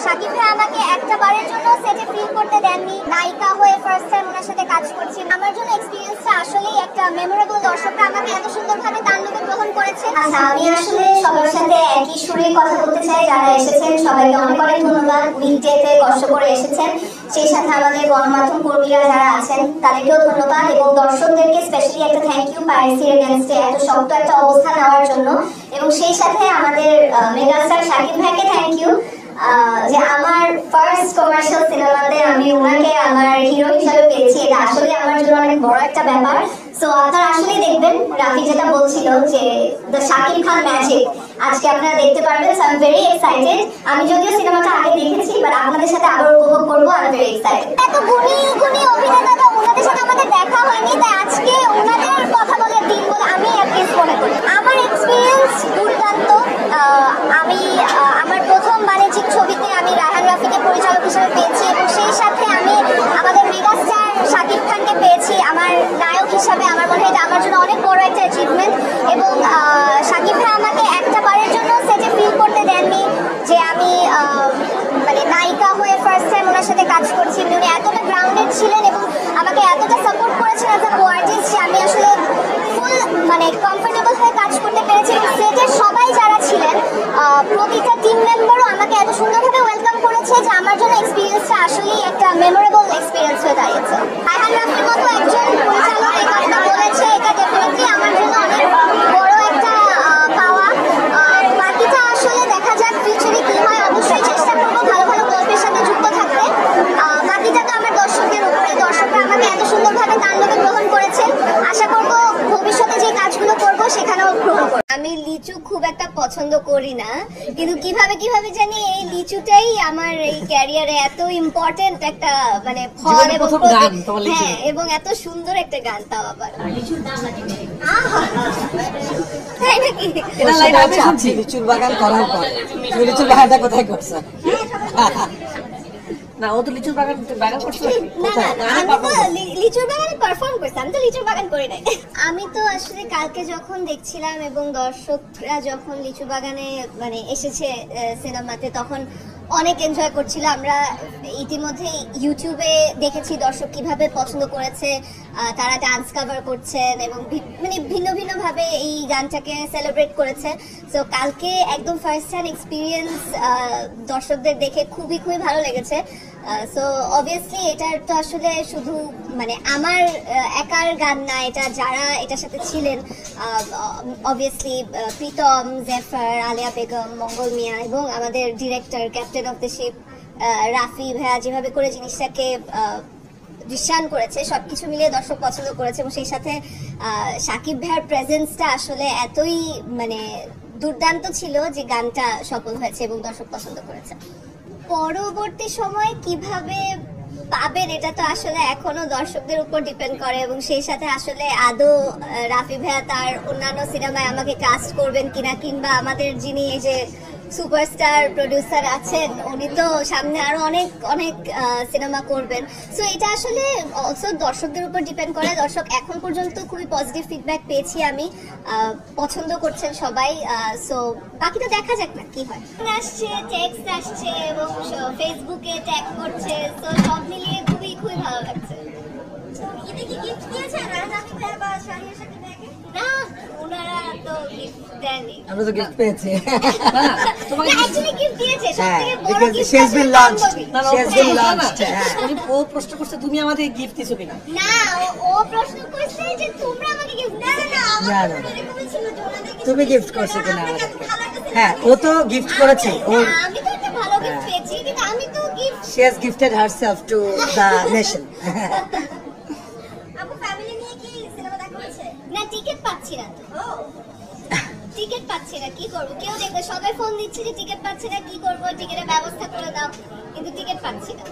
শাকিব ভাই আমাকে একটা বারের জন্য সেটে ফিল করতে দেননি। নায়িকা হয়ে ফার্স্ট টাইম ওনার সাথে কাজ করছি। আমার জন্য এক্সপেরিয়েন্সটা আসলেই একটা মেমোরেবল। দর্শকরা আমাকে এত সুন্দরভাবে তাণ্ডবে গ্রহণ করেছে। আচ্ছা, আমি আসলে সবার সাথে একই সুরে কথা বলতে চাই। যারা এসেছেন সবাইকে অনেক অনেক ধন্যবাদ। উইকডেতে কষ্ট করে এসেছেন, সেই সাথে আমাদের গণমাধ্যম কর্মীরা যারা আছেন তাদেরকেও ধন্যবাদ, এবং দর্শকদেরকে স্পেশালি একটা থ্যাংক ইউ পাইরেসি এগেইনস্টে এত শক্ত একটা অবস্থান নেওয়ার জন্য। এবং সেই সাথে আমাদের মেগাস্টার শাকিব ভাইকে থ্যাংক ইউ, যে আমার ফার্স্ট কমার্শিয়াল সিনেমাতে আমি ওনাকে আমার হিরো হিসেবে পেয়েছি। এটা আসলে আমার জন্য অনেক বড় একটা ব্যাপার। সো আপনারা আসলেই দেখবেন, রাফি যেটা বলছিল যে দ্য শাকিব খান ম্যাজিক আজকে আপনারা দেখতে পারবেন। So I am very excited. আমি যদিও সিনেমাটা আগে দেখেছি, বাট আপনাদের সাথে আবার উপভোগ করবো। I am very excited. এত গুণী গুণী অভিনেতারা, ওনাদের সাথে আমাদের দেখা হয়নি, তাই আজকে ওনাদের কথা বলে দিন বলে আমি অ্যাটলিস্ট মনে করি। আমার এক্সপিরিয়েন্স দুর্দান্ত। আমি আমার প্রথম বাণিজ্যিক ছবিতে আমি রায়হান রাফিকে পরিচালক হিসেবে পেয়েছি, এবং সেই সাথে আমি আমাদের মেগাস্টার শাকিব খানকে পেয়েছি আমার নায়ক হিসাবে। আমার মনে হয় এটা আমার জন্য অনেক বড় একটা অ্যাচিভমেন্ট। এবং শাকিব ভাই আমাকে একটা বারের জন্য সেটে ফিল করতে দেননি যে আমি মানে নায়িকা হয়ে ফার্স্ট টাইম ওনার সাথে কাজ করছি। উনি এতটা গ্রাউন্ডেড ছিলেন এবং আমাকে এতটা সাপোর্ট করেছেন অ্যাজ আ কো-আর্টিস্ট যে আমি আসলে ফুল মানে কমফোর্টেবল হয়ে কাজ করতে পেরেছি। এবং সেটের সবাই যারা ছিলেন, প্রতিটা টিম মেম্বারও আমাকে এত সুন্দরভাবে ওয়েলকাম করেছে যে আমার জন্য এক্সপিরিয়েন্সটা আসলেই একটা মেমোরেবল এক্সপিরিয়েন্স হয়ে দাঁড়িয়েছে। রায়হান রাফির মতো একজন পরিচালক এই কথাটা বলেছে, এটা ডেফিনেটলি আমার জন্য অনেক বড় একটা পাওয়া। বাকিটা আসলে দেখা যাক ফিউচারে কি হয়। অবশ্যই চেষ্টা করবো ভালো ভালো গল্পের সাথে যুক্ত থাকতে। বাকিটা তো আমার দর্শকদের উপরে। দর্শকরা আমাকে এত সুন্দরভাবে তাণ্ডবে গ্রহণ করেছে। আশা করবো ভবিষ্যতে যে কাজগুলো করবো সেখানেও গ্রহণ করবো। আমি লিচু খুব একটা পছন্দ করি না, কিন্তু কিভাবে জানি এই লিচুটাই আমার এই ক্যারিয়ারে এত ইম্পর্টেন্ট একটা মানে ফল এবং হ্যাঁ, এবং এত সুন্দর একটা গান, তাও আবার তাই নাকি? লিচুর বাগান করার পর লিচুর বাগানটা কোথায় করছে? না, ও তো লিচুর বাগান করছে। লিচুর বাগানে পারফর্ম করছে, আমি তো লিচুর বাগান করি নাই। আমি তো আসলে কালকে যখন দেখছিলাম এবং দর্শকরা যখন লিচু বাগানে মানে এসেছে সিনেমাতে, তখন অনেক এনজয় করছিল। আমরা ইতিমধ্যে ইউটিউবে দেখেছি দর্শক কিভাবে পছন্দ করেছে, তারা ডান্স কভার করছেন এবং মানে ভিন্ন ভিন্ন ভাবে এই গানটাকে সেলিব্রেট করেছে। সো কালকে একদম ফার্স্ট হ্যান্ড এক্সপিরিয়েন্স দর্শকদের দেখে খুবই ভালো লেগেছে। সো অবভিয়াসলি এটার তো আসলে শুধু মানে আমার একার গান না, এটা যারা এটার সাথে ছিলেন, অবভিয়াসলি প্রীতম, জেফার, আলিয়া বেগম, মঙ্গল মিয়া এবং আমাদের director captain of the ship Rafi ভাইয়া যেভাবে করে জিনিসটাকে দৃশ্যায়ন করেছে, সবকিছু মিলিয়ে দর্শক পছন্দ করেছে। এবং সেই সাথে শাকিব ভাইয়ার প্রেজেন্সটা আসলে এতই মানে দুর্দান্ত ছিল যে গানটা সফল হয়েছে এবং দর্শক পছন্দ করেছে। পরবর্তী সময়ে কিভাবে পাবেন এটা তো আসলে এখনো দর্শকদের উপর ডিপেন্ড করে, এবং সেই সাথে আসলে আদৌ রাফি ভাইয়া তার অন্যান্য সিনেমায় আমাকে কাস্ট করবেন কিনা, কিংবা আমাদের যিনি এই যে সুপারস্টার প্রডিউসার আছেন উনি তো সামনে আরো অনেক অনেক সিনেমা করবেন। সো এটা আসলে অলসো দর্শকদের উপর ডিপেন্ড করে। দর্শক এখন পর্যন্ত খুবই পজিটিভ ফিডব্যাক পেয়েছি আমি, পছন্দ করছেন সবাই। সো বাকিটা দেখা যাক না কি হয়। আসছে, টেক্সট আসছে এবং ফেসবুকে ট্যাগ করছে, তো সব মিলিয়ে খুবই ভালো লাগছে। ঈদে কি গিফট দিয়েছেন রাফি ভাই বা শাহির সাথে ব্যাগে? না, ওনারা তো গিফট দেননি। আমরা তো গিফট পেয়েছি। তোমাকে অ্যাকচুয়ালি গিফট দিয়েছে, সবথেকে বড় gift. she has been launched. ও প্রশ্ন করছে তুমি আমাদের গিফট দিছো কিনা? না, ও প্রশ্ন করছে যে তোমরা আমাকে গিফট না তুমি গিফট করছো কিনা আমাদেরকে? হ্যাঁ, ও তো গিফট করেছে। আমি তো একটা ভালো গিফট পেয়েছি, কিন্তু আমি তো gift she has gifted herself to the nation. আপু ফ্যামিলি নিয়ে কি সিনেমা দেখা হচ্ছে? না, টিকিট পাচ্ছি না তো। টিকিট পাচ্ছি না, কি করবো? কেউ দেখবে, সবাই ফোন দিচ্ছে যে টিকিট পাচ্ছে না, কি করবো, টিকিটের ব্যবস্থা করে দাও, কিন্তু টিকিট পাচ্ছি না।